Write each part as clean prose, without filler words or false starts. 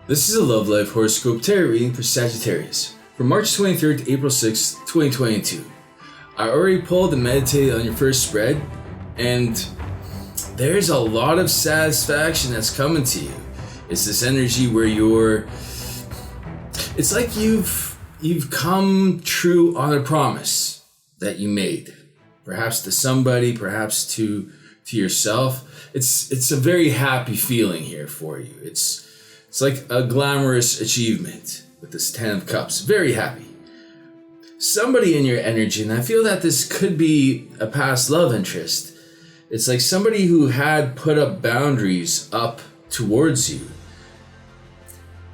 This is a Love Life Horoscope Tarot reading for Sagittarius from March 23rd to April 6th, 2022. I already pulled and meditated on your first spread, and there's a lot of satisfaction that's coming to you. It's this energy where it's like you've come true on a promise that you made, perhaps to somebody, perhaps to yourself. It's a very happy feeling here for you. It's like a glamorous achievement with this 10 of Cups. Very happy. Somebody in your energy, and I feel that this could be a past love interest. It's like somebody who had put up boundaries up towards you.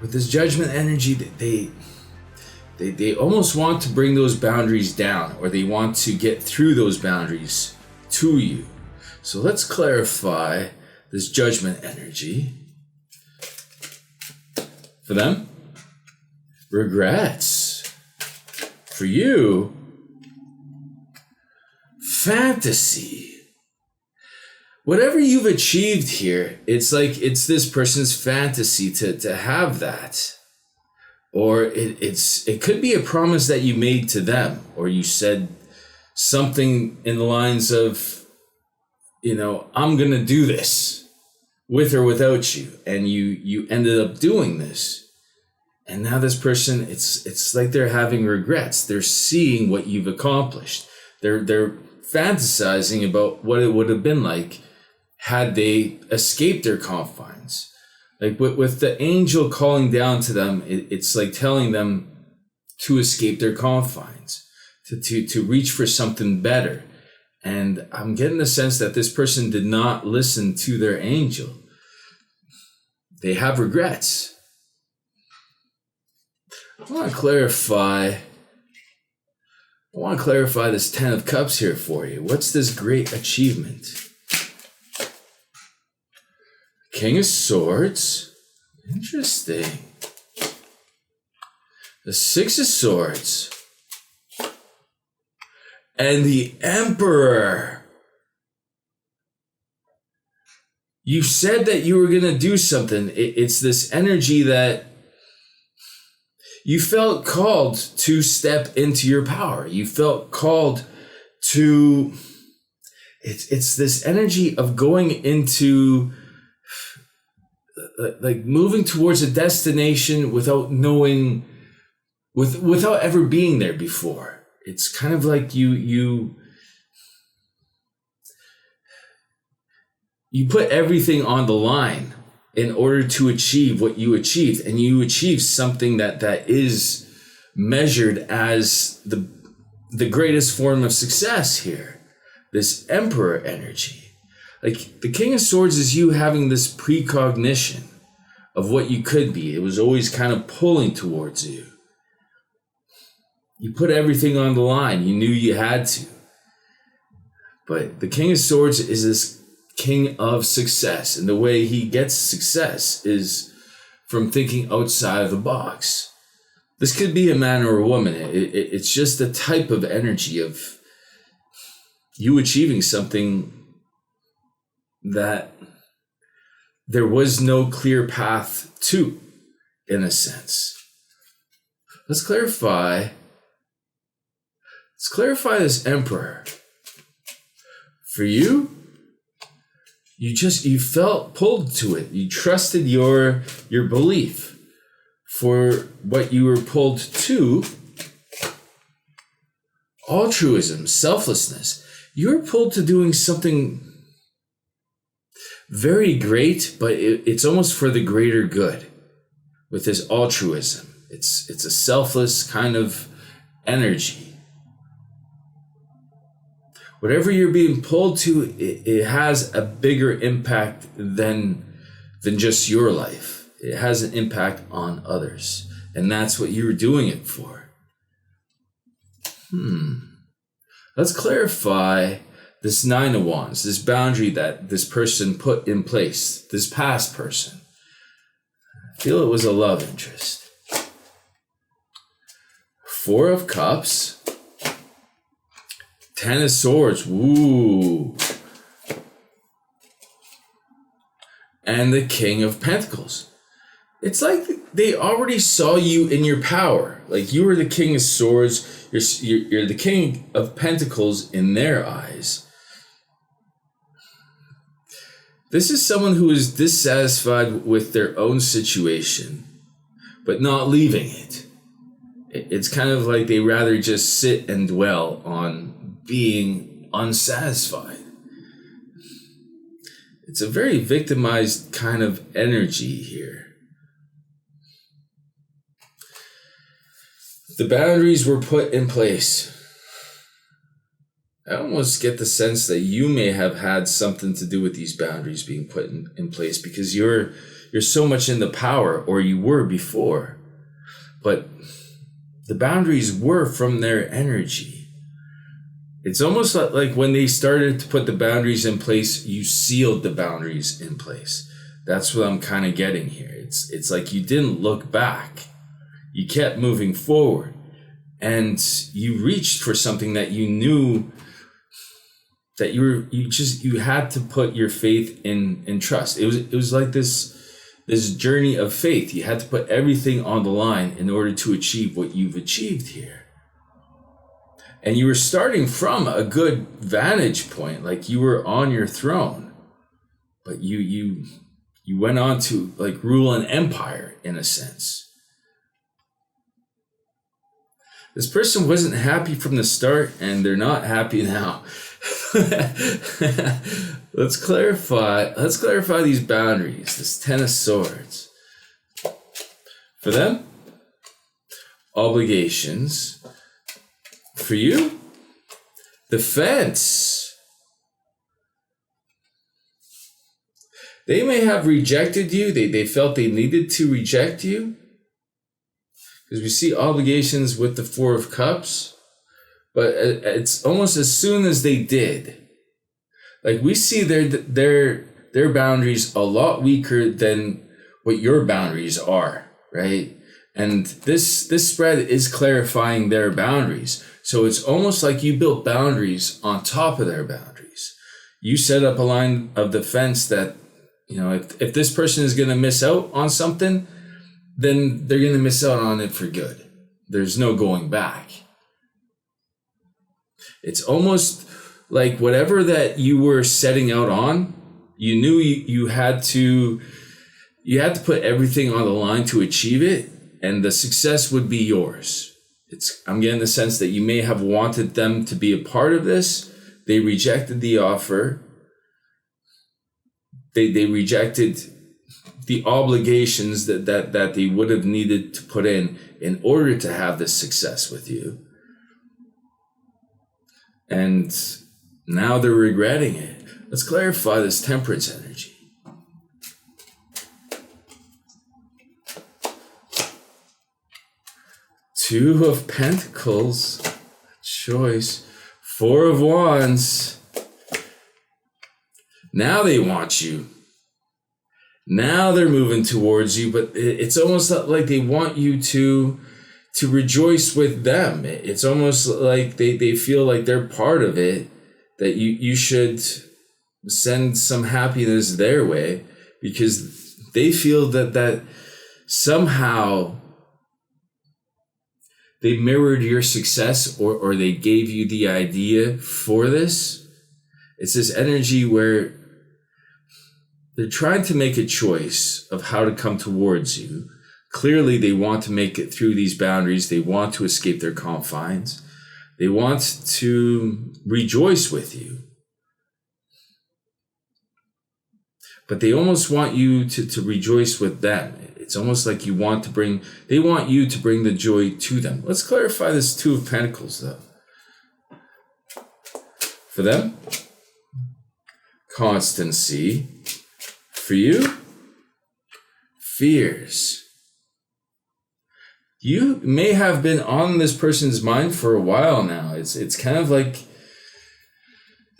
With this Judgment energy, they almost want to bring those boundaries down, or they want to get through those boundaries to you. So let's clarify this Judgment energy. For them, regrets. For you, fantasy. Whatever you've achieved here, it's like it's this person's fantasy to have that. Or it could be a promise that you made to them, or you said something in the lines of, I'm gonna do this with or without you, and you ended up doing this. And now this person, it's like they're having regrets. They're seeing what you've accomplished. They're fantasizing about what it would have been like had they escaped their confines. Like with the angel calling down to them, it's like telling them to escape their confines, to reach for something better. And I'm getting the sense that this person did not listen to their angel. They have regrets. I want to clarify this 10 of Cups here for you. What's this great achievement? King of Swords. Interesting. The 6 of Swords. And the Emperor. You said that you were going to do something. It's this energy that you felt called to step into your power. You felt called to, it's this energy of going into, like moving towards a destination without knowing, without ever being there before. It's kind of like you put everything on the line in order to achieve what you achieved, and you achieved something that is measured as the greatest form of success here. This Emperor energy. Like the King of Swords is you having this precognition of what you could be. It was always kind of pulling towards you. You put everything on the line. You knew you had to. But the King of Swords is this king of success. And the way he gets success is from thinking outside of the box. This could be a man or a woman. It's just the type of energy of you achieving something that there was no clear path to, in a sense. Let's clarify this Emperor. For you, you felt pulled to it. You trusted your belief for what you were pulled to. Altruism, selflessness. You were pulled to doing something very great, but it's almost for the greater good. With this altruism, it's a selfless kind of energy. Whatever you're being pulled to, it has a bigger impact than just your life. It has an impact on others. And that's what you were doing it for. Let's clarify this 9 of Wands, this boundary that this person put in place, this past person. I feel it was a love interest. Four of Cups. Ten of Swords. Woo. And the King of Pentacles. It's like they already saw you in your power. Like you were the King of Swords. You're the King of Pentacles in their eyes. This is someone who is dissatisfied with their own situation, but not leaving it. It's kind of like they rather just sit and dwell on being unsatisfied. It's a very victimized kind of energy here. The boundaries were put in place. I almost get the sense that you may have had something to do with these boundaries being put in place because you're so much in the power, or you were before. But the boundaries were from their energy. It's almost like when they started to put the boundaries in place, you sealed the boundaries in place. That's what I'm kind of getting here. It's like you didn't look back. You kept moving forward, and you reached for something that you knew that you had to put your faith in trust. It was like this journey of faith. You had to put everything on the line in order to achieve what you've achieved here. And you were starting from a good vantage point, like you were on your throne, but you went on to like rule an empire in a sense. This person wasn't happy from the start, and they're not happy now. Let's clarify these boundaries. This Ten of Swords. For them, obligations. For you, defense. They may have rejected you. They felt they needed to reject you. Because we see obligations with the Four of Cups, but it's almost as soon as they did. Like we see their boundaries a lot weaker than what your boundaries are, right? And this spread is clarifying their boundaries. So it's almost like you built boundaries on top of their boundaries. You set up a line of defense that, you know, if this person is going to miss out on something, then they're going to miss out on it for good. There's no going back. It's almost like whatever that you were setting out on, you knew you had to put everything on the line to achieve it, and the success would be yours. I'm getting the sense that you may have wanted them to be a part of this. They rejected the offer. They rejected the obligations that they would have needed to put in order to have this success with you. And now they're regretting it. Let's clarify this Temperance energy. Two of Pentacles, choice. Four of Wands. Now they want you. Now they're moving towards you, but it's almost like they want you to rejoice with them. It's almost like they feel like they're part of it, that you should send some happiness their way, because they feel that somehow they mirrored your success, or they gave you the idea for this. It's this energy where they're trying to make a choice of how to come towards you. Clearly, they want to make it through these boundaries. They want to escape their confines. They want to rejoice with you. But they almost want you to rejoice with them. It's almost like they want you to bring the joy to them. Let's clarify this Two of Pentacles, though. For them, constancy. For you, fears. You may have been on this person's mind for a while now. It's kind of like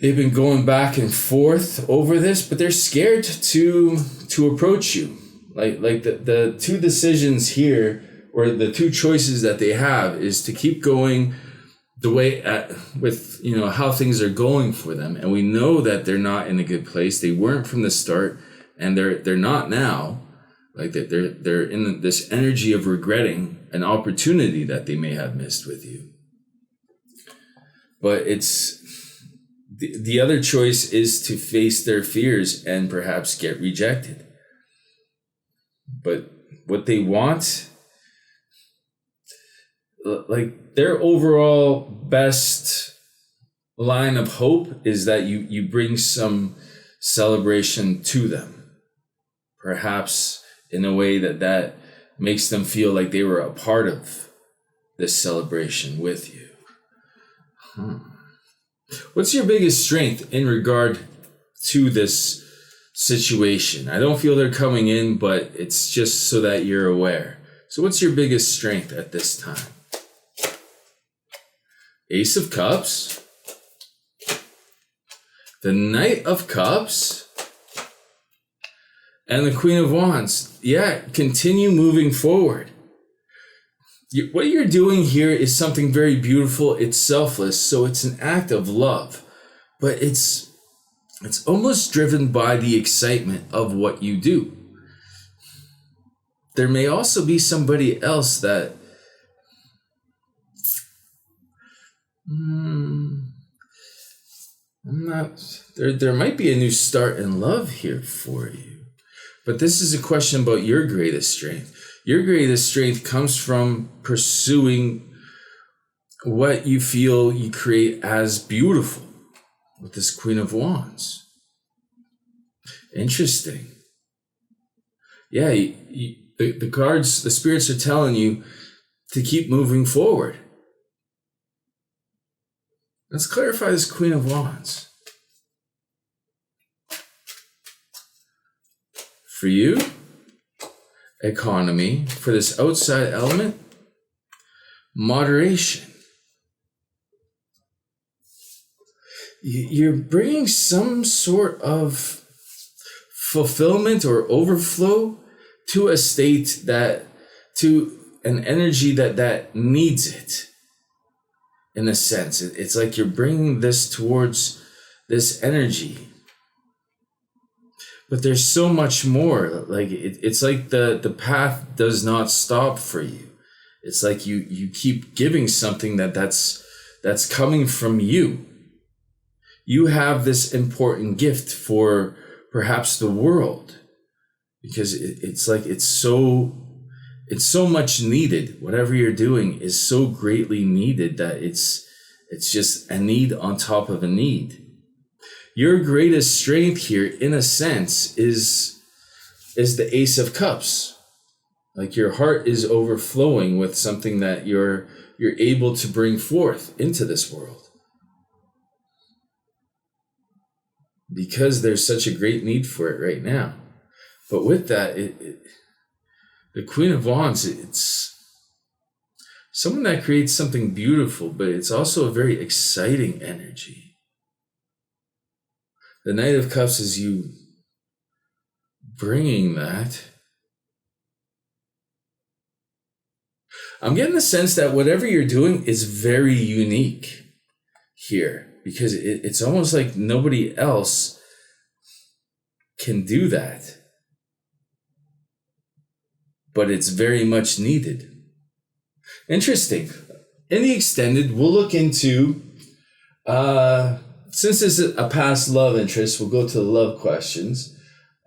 they've been going back and forth over this, but they're scared to approach you. Like the two decisions here, or the two choices that they have, is to keep going the way with how things are going for them, and we know that they're not in a good place. They weren't from the start, and they're not now. Like they're in this energy of regretting an opportunity that they may have missed with you. But it's the other choice is to face their fears and perhaps get rejected. But what they want, like their overall best line of hope, is that you bring some celebration to them. Perhaps in a way that makes them feel like they were a part of this celebration with you. What's your biggest strength in regard to this situation? I don't feel they're coming in, but it's just so that you're aware. So what's your biggest strength at this time? Ace of Cups, the Knight of Cups, and the Queen of Wands. Yeah, continue moving forward. What you're doing here is something very beautiful. It's selfless, so it's an act of love. But it's almost driven by the excitement of what you do. There may also be somebody else that there might be a new start in love here for you. But this is a question about your greatest strength. Your greatest strength comes from pursuing what you feel you create as beautiful with this Queen of Wands. Interesting. Yeah, the cards, the spirits are telling you to keep moving forward. Let's clarify this Queen of Wands. For you, economy. For this outside element, moderation. You're bringing some sort of fulfillment or overflow to a state to an energy that needs it. In a sense, it's like you're bringing this towards this energy. But there's so much more. Like it's like the path does not stop for you. It's like you keep giving something that's coming from you. You have this important gift for perhaps the world, because it's like it's so much needed. Whatever you're doing is so greatly needed that it's just a need on top of a need. Your greatest strength here, in a sense, is the Ace of Cups. Like your heart is overflowing with something that you're able to bring forth into this world. Because there's such a great need for it right now. But with that, the Queen of Wands, it's someone that creates something beautiful, but it's also a very exciting energy. The Knight of Cups is you bringing that. I'm getting the sense that whatever you're doing is very unique here, because it's almost like nobody else can do that. But it's very much needed. Interesting. In the extended, we'll look into, since this is a past love interest, we'll go to the love questions.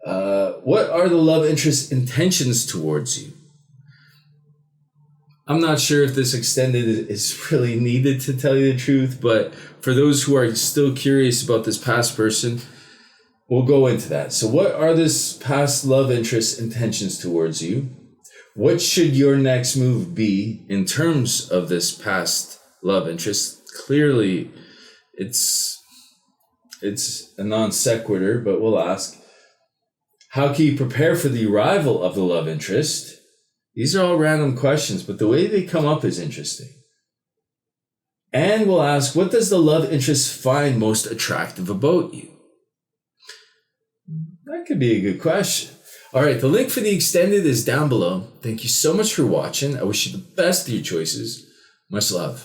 What are the love interest intentions towards you? I'm not sure if this extended is really needed, to tell you the truth, but for those who are still curious about this past person, we'll go into that. So what are this past love interest intentions towards you? What should your next move be in terms of this past love interest? Clearly, it's a non sequitur, but we'll ask, how can you prepare for the arrival of the love interest? These are all random questions, but the way they come up is interesting. And we'll ask, what does the love interest find most attractive about you? That could be a good question. Alright, the link for the extended is down below. Thank you so much for watching. I wish you the best of your choices. Much love.